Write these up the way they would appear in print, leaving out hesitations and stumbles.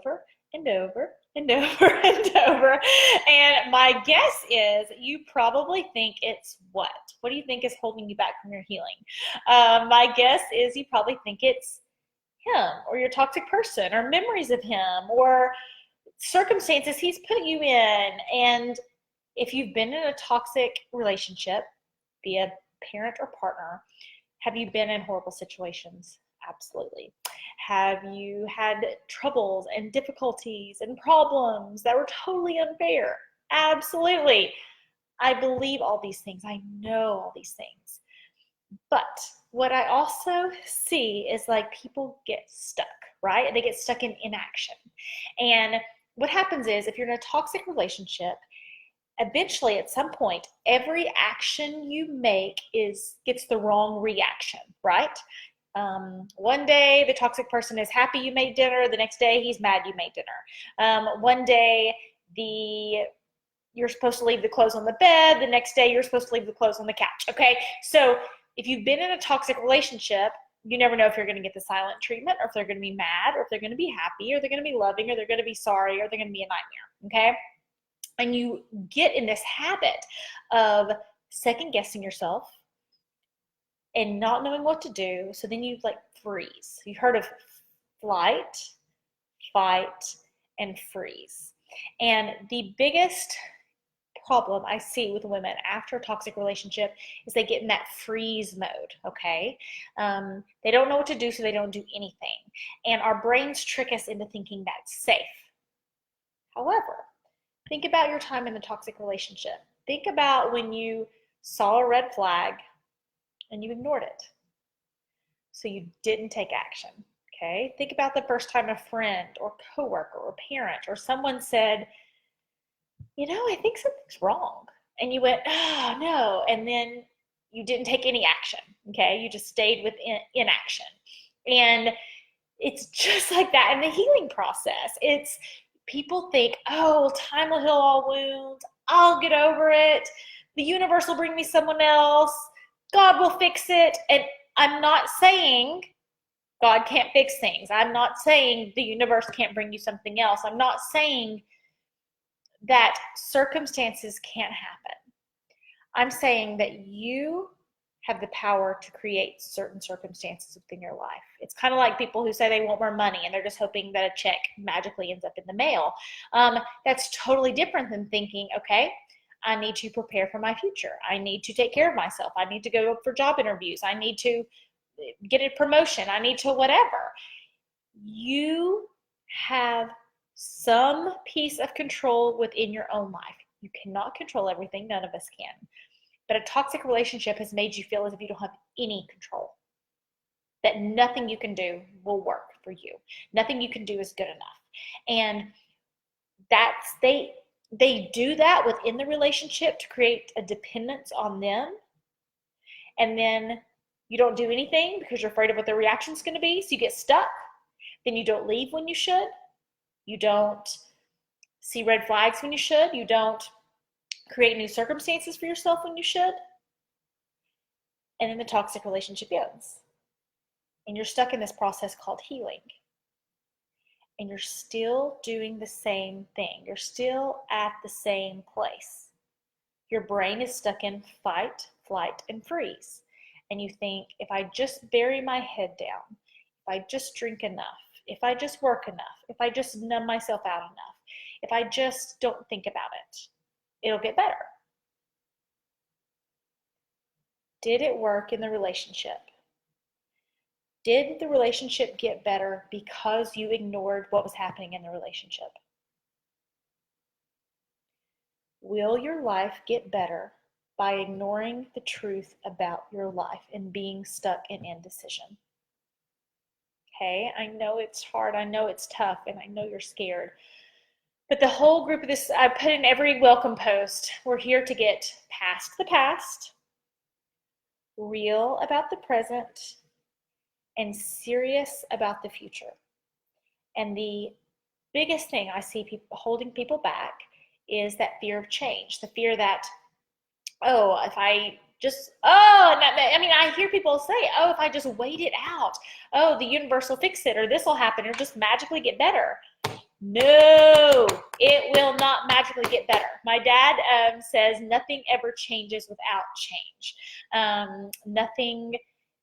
over and over and over and over. And my guess is you probably think it's what? What do you think is holding you back from your healing? My guess is you probably think it's him or your toxic person or memories of him or circumstances he's put you in. And if you've been in a toxic relationship, be a parent or partner, have you been in horrible situations? Absolutely. Have you had troubles and difficulties and problems that were totally unfair? Absolutely. I believe all these things. I know all these things. But what I also see is like people get stuck, right? They get stuck in inaction. And what happens is if you're in a toxic relationship, eventually at some point, every action you make gets the wrong reaction, right? One day the toxic person is happy you made dinner. The next day he's mad you made dinner. One day you're supposed to leave the clothes on the bed. The next day you're supposed to leave the clothes on the couch. Okay. So if you've been in a toxic relationship, you never know if you're going to get the silent treatment or if they're going to be mad or if they're going to be happy or they're going to be loving or they're going to be sorry or they're going to be a nightmare. Okay. And you get in this habit of second guessing yourself and not knowing what to do. So then you like freeze. You've heard of flight, fight, and freeze. And the biggest problem I see with women after a toxic relationship is they get in that freeze mode, okay? They don't know what to do, so they don't do anything. And our brains trick us into thinking that's safe. However, think about your time in the toxic relationship. Think about when you saw a red flag and you ignored it. So you didn't take action, okay? Think about the first time a friend or coworker or parent or someone said, I think something's wrong. And you went, oh, no. And then you didn't take any action, okay? You just stayed with inaction. And it's just like that in the healing process. People think, oh, time will heal all wounds. I'll get over it. The universe will bring me someone else. God will fix it. And I'm not saying God can't fix things. I'm not saying the universe can't bring you something else. I'm not saying that circumstances can't happen. I'm saying that you have the power to create certain circumstances within your life. It's kind of like people who say they want more money and they're just hoping that a check magically ends up in the mail. That's totally different than thinking, okay, I need to prepare for my future. I need to take care of myself. I need to go for job interviews. I need to get a promotion. I need to whatever. You have some piece of control within your own life. You cannot control everything. None of us can. But a toxic relationship has made you feel as if you don't have any control. That nothing you can do will work for you. Nothing you can do is good enough. And they do that within the relationship to create a dependence on them. And then you don't do anything because you're afraid of what their reaction is going to be. So you get stuck. Then you don't leave when you should. You don't see red flags when you should. You don't create new circumstances for yourself when you should. And then the toxic relationship ends. And you're stuck in this process called healing. And you're still doing the same thing. You're still at the same place. Your brain is stuck in fight, flight, and freeze. And you think, if I just bury my head down, if I just drink enough, if I just work enough, if I just numb myself out enough, if I just don't think about it, it'll get better. Did it work in the relationship? Did the relationship get better because you ignored what was happening in the relationship? Will your life get better by ignoring the truth about your life and being stuck in indecision? Okay, I know it's hard, I know it's tough, and I know you're scared. But the whole group of this, I put in every welcome post, we're here to get past the past, real about the present, and serious about the future. And the biggest thing I see people holding people back is that fear of change, the fear that, if I just, I hear people say, if I just wait it out, the universe will fix it, or this will happen, or just magically get better. No, it will not magically get better. My dad says nothing ever changes without change. Nothing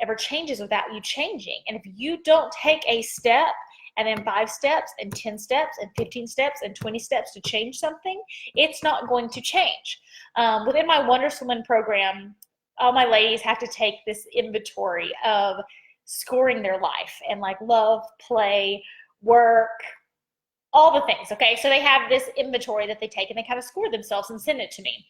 ever changes without you changing. And if you don't take a step and then 5 steps and 10 steps and 15 steps and 20 steps to change something, it's not going to change. Within my WonderSwoman program, all my ladies have to take this inventory of scoring their life and like love, play, work, all the things, okay? So they have this inventory that they take and they kind of score themselves and send it to me.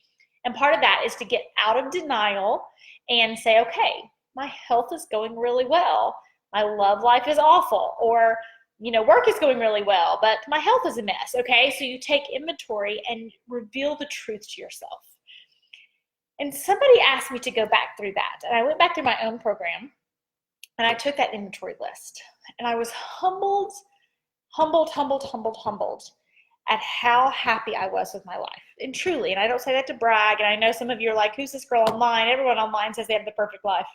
And part of that is to get out of denial and say, okay, my health is going really well. My love life is awful. Or, you know, work is going really well, but my health is a mess, okay? So you take inventory and reveal the truth to yourself. And somebody asked me to go back through that. And I went back through my own program and I took that inventory list. And I was humbled at how happy I was with my life. And truly, and I don't say that to brag, and I know some of you are like, who's this girl online? Everyone online says they have the perfect life.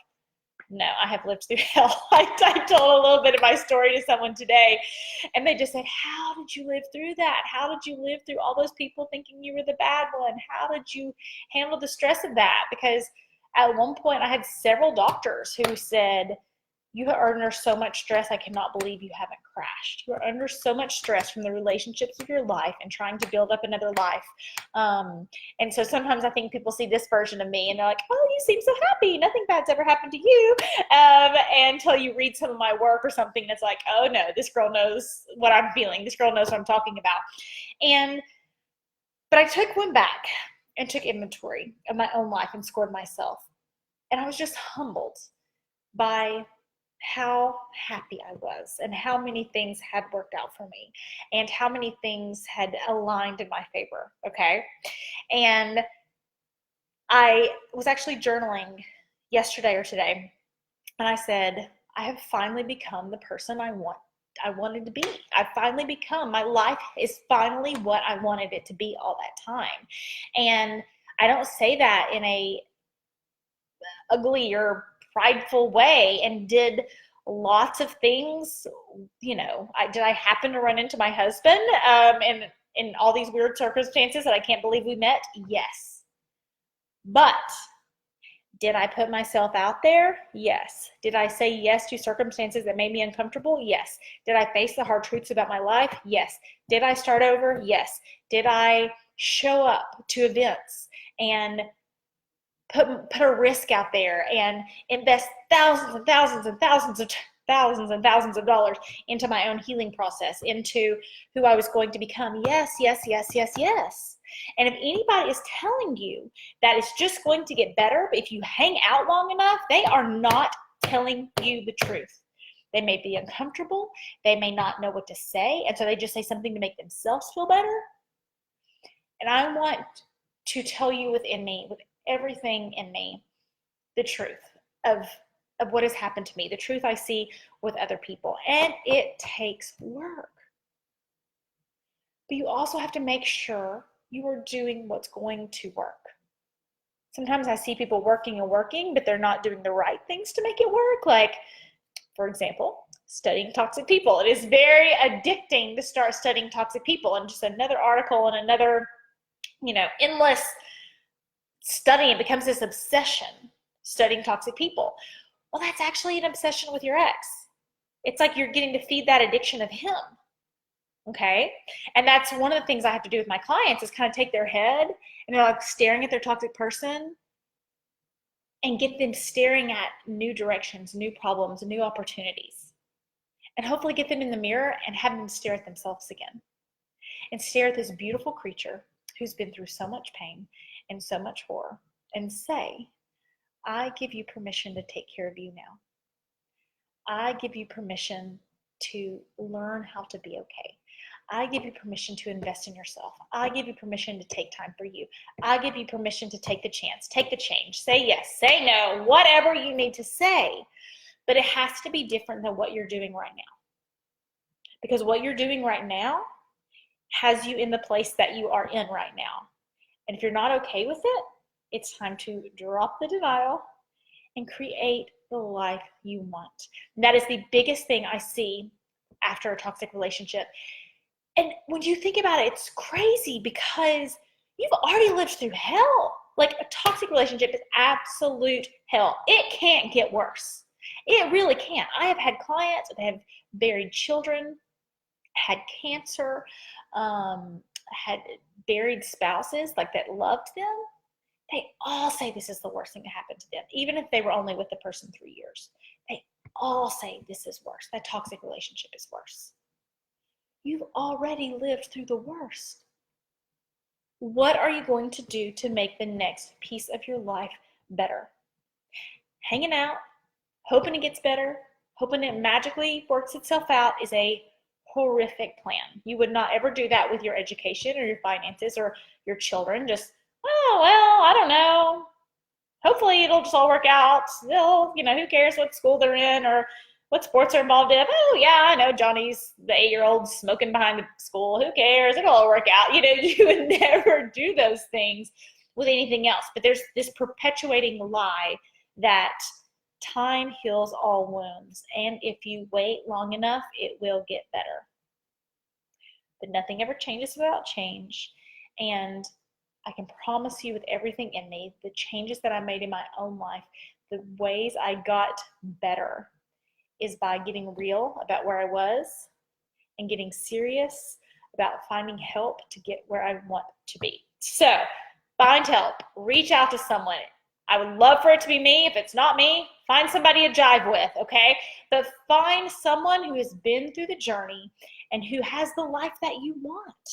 No, I have lived through hell. I told a little bit of my story to someone today, and they just said, how did you live through that? How did you live through all those people thinking you were the bad one? How did you handle the stress of that? Because at one point I had several doctors who said, you are under so much stress, I cannot believe you haven't crashed. You are under so much stress from the relationships of your life and trying to build up another life. And so sometimes I think people see this version of me and they're like, oh, you seem so happy. Nothing bad's ever happened to you. Until you read some of my work or something that's like, oh no, this girl knows what I'm feeling. This girl knows what I'm talking about. But I took one back and took inventory of my own life and scored myself. And I was just humbled by how happy I was and how many things had worked out for me and how many things had aligned in my favor, okay? And I was actually journaling yesterday or today, and I said, I have finally become the person I wanted to be. I've finally become, my life is finally what I wanted it to be all that time. And I don't say that in a ugly or prideful way, and did lots of things. You know, did I happen to run into my husband in all these weird circumstances that I can't believe we met? Yes. But did I put myself out there? Yes. Did I say yes to circumstances that made me uncomfortable? Yes. Did I face the hard truths about my life? Yes. Did I start over? Yes. Did I show up to events and put a risk out there and invest thousands and thousands and thousands of dollars into my own healing process, into who I was going to become? Yes, yes, yes, yes, yes. And if anybody is telling you that it's just going to get better if you hang out long enough, they are not telling you the truth. They may be uncomfortable. They may not know what to say. And so they just say something to make themselves feel better. And I want to tell you within me, with everything in me, the truth of what has happened to me, the truth I see with other people. And it takes work. But you also have to make sure you are doing what's going to work. Sometimes I see people working and working, but they're not doing the right things to make it work. Like, for example, studying toxic people. It is very addicting to start studying toxic people, and just another article and another, endless study. It becomes this obsession, studying toxic people. Well, that's actually an obsession with your ex. It's like you're getting to feed that addiction of him. Okay? And that's one of the things I have to do with my clients, is kind of take their head and they're like staring at their toxic person and get them staring at new directions, new problems, new opportunities. And hopefully get them in the mirror and have them stare at themselves again. And stare at this beautiful creature who's been through so much pain and so much horror, and say, I give you permission to take care of you now. I give you permission to learn how to be okay. I give you permission to invest in yourself. I give you permission to take time for you. I give you permission to take the chance, take the change, say yes, say no, whatever you need to say. But it has to be different than what you're doing right now. Because what you're doing right now has you in the place that you are in right now. And if you're not okay with it, it's time to drop the denial and create the life you want. And that is the biggest thing I see after a toxic relationship. And when you think about it, it's crazy because you've already lived through hell. Like a toxic relationship is absolute hell. It can't get worse. It really can't. I have had clients that have buried children, had cancer, had buried spouses like that loved them. They all say this is the worst thing to happen to them, even if they were only with the person 3 years. They all say this is worse. That toxic relationship is worse. You've already lived through the worst. What are you going to do to make the next piece of your life better? Hanging out, hoping it gets better, hoping it magically works itself out is a horrific plan. You would not ever do that with your education or your finances or your children. Just, oh, well, I don't know. Hopefully it'll just all work out. They'll, who cares what school they're in or what sports are involved in. Oh, yeah, I know Johnny's the 8-year-old smoking behind the school. Who cares? It'll all work out. You would never do those things with anything else. But there's this perpetuating lie that time heals all wounds. And if you wait long enough, it will get better. But nothing ever changes without change. And I can promise you with everything in me, the changes that I made in my own life, the ways I got better is by getting real about where I was and getting serious about finding help to get where I want to be. So find help, reach out to someone. I would love for it to be me. If it's not me, find somebody to jive with, okay? But find someone who has been through the journey and who has the life that you want,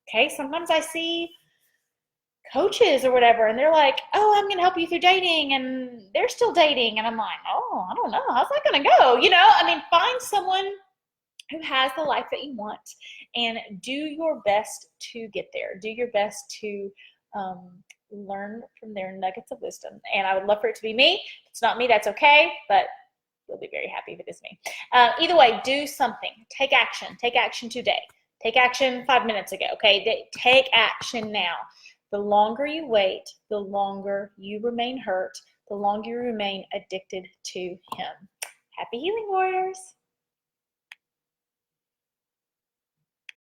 okay? Sometimes I see coaches or whatever, and they're like, oh, I'm going to help you through dating, and they're still dating. And I'm like, oh, I don't know. How's that going to go? Find someone who has the life that you want and do your best to get there. Do your best to learn from their nuggets of wisdom. And I would love for it to be me. If it's not me, that's okay, but you'll be very happy if it is me. Either way, do something. Take action. Take action today. Take action 5 minutes ago, okay? Take action now. The longer you wait, the longer you remain hurt, the longer you remain addicted to him. Happy healing, warriors.